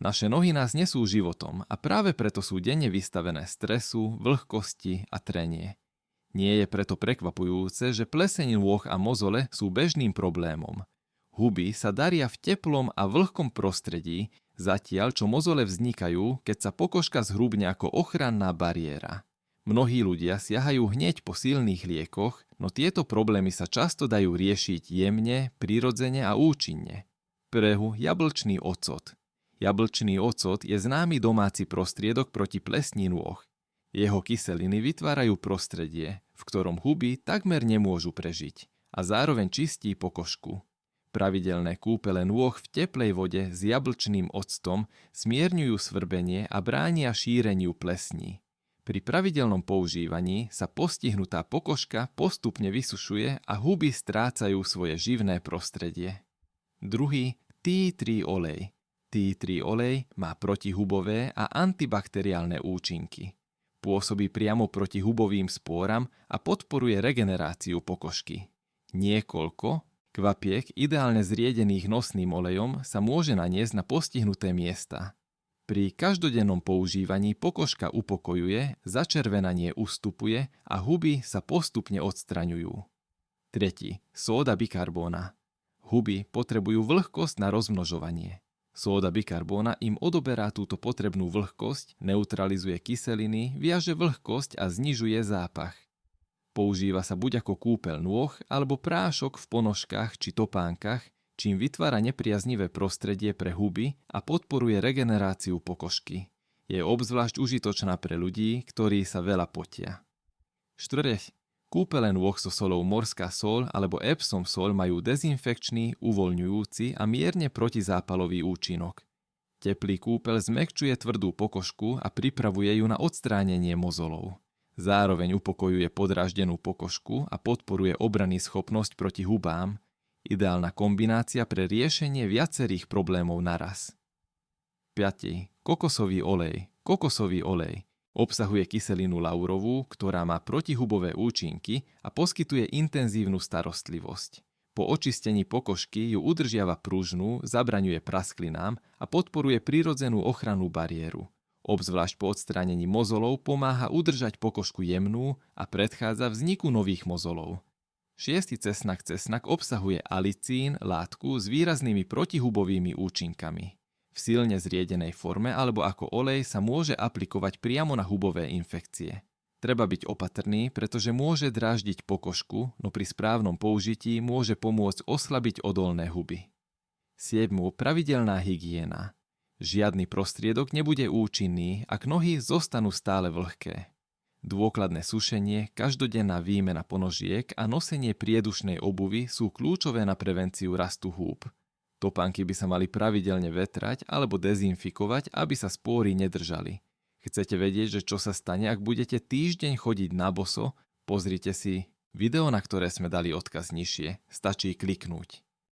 Naše nohy nás nesú životom a práve preto sú denne vystavené stresu, vlhkosti a trenie. Nie je preto prekvapujúce, že pleseň nôh a mozole sú bežným problémom. Huby sa daria v teplom a vlhkom prostredí, zatiaľ čo mozole vznikajú, keď sa pokožka zhrubne ako ochranná bariéra. Mnohí ľudia siahajú hneď po silných liekoch, no tieto problémy sa často dajú riešiť jemne, prirodzene a účinne. Prehu jablčný ocot. Jablčný ocot je známy domáci prostriedok proti plesni nôh. Jeho kyseliny vytvárajú prostredie, v ktorom huby takmer nemôžu prežiť a zároveň čistí pokožku. Pravidelné kúpele nôh v teplej vode s jablčným octom smierňujú svrbenie a bránia šíreniu plesní. Pri pravidelnom používaní sa postihnutá pokožka postupne vysušuje a huby strácajú svoje živné prostredie. Druhý, tea tree olej. Tea tree olej má protihubové a antibakteriálne účinky. Pôsobí priamo proti hubovým spôram a podporuje regeneráciu pokožky. Niekoľko kvapiek ideálne zriedených nosným olejom sa môže naniesť na postihnuté miesta. Pri každodennom používaní pokožka upokojuje, začervenanie ustupuje a huby sa postupne odstraňujú. Tretí, sóda bikarbóna. Huby potrebujú vlhkosť na rozmnožovanie. Sóda bikarbóna im odoberá túto potrebnú vlhkosť, neutralizuje kyseliny, viaže vlhkosť a znižuje zápach. Používa sa buď ako kúpeľ nôh, alebo prášok v ponožkách či topánkach, čím vytvára nepriaznivé prostredie pre huby a podporuje regeneráciu pokožky. Je obzvlášť užitočná pre ľudí, ktorí sa veľa potia. Štvrť. Kúpele nôh so solou morská soľ alebo Epsom soľ majú dezinfekčný, uvoľňujúci a mierne protizápalový účinok. Teplý kúpeľ zmäkčuje tvrdú pokožku a pripravuje ju na odstránenie mozolov. Zároveň upokojuje podráždenú pokožku a podporuje obranný schopnosť proti hubám. Ideálna kombinácia pre riešenie viacerých problémov naraz. 5. Kokosový olej. Kokosový olej obsahuje kyselinu laurovú, ktorá má protihubové účinky a poskytuje intenzívnu starostlivosť. Po očistení pokožky ju udržiava pružnú, zabraňuje prasklinám a podporuje prirodzenú ochrannú bariéru. Obzvlášť po odstránení mozolov pomáha udržať pokožku jemnú a predchádza vzniku nových mozolov. 6. Cesnak obsahuje alicín, látku s výraznými protihubovými účinkami. V silne zriedenej forme alebo ako olej sa môže aplikovať priamo na hubové infekcie. Treba byť opatrný, pretože môže dráždiť pokožku, no pri správnom použití môže pomôcť oslabiť odolné huby. 7. Pravidelná hygiena. Žiadny prostriedok nebude účinný, ak nohy zostanú stále vlhké. Dôkladné sušenie, každodenná výmena ponožiek a nosenie priedušnej obuvy sú kľúčové na prevenciu rastu húb. Topánky by sa mali pravidelne vetrať alebo dezinfikovať, aby sa spóry nedržali. Chcete vedieť, že čo sa stane, ak budete týždeň chodiť na boso? Pozrite si video, na ktoré sme dali odkaz nižšie. Stačí kliknúť.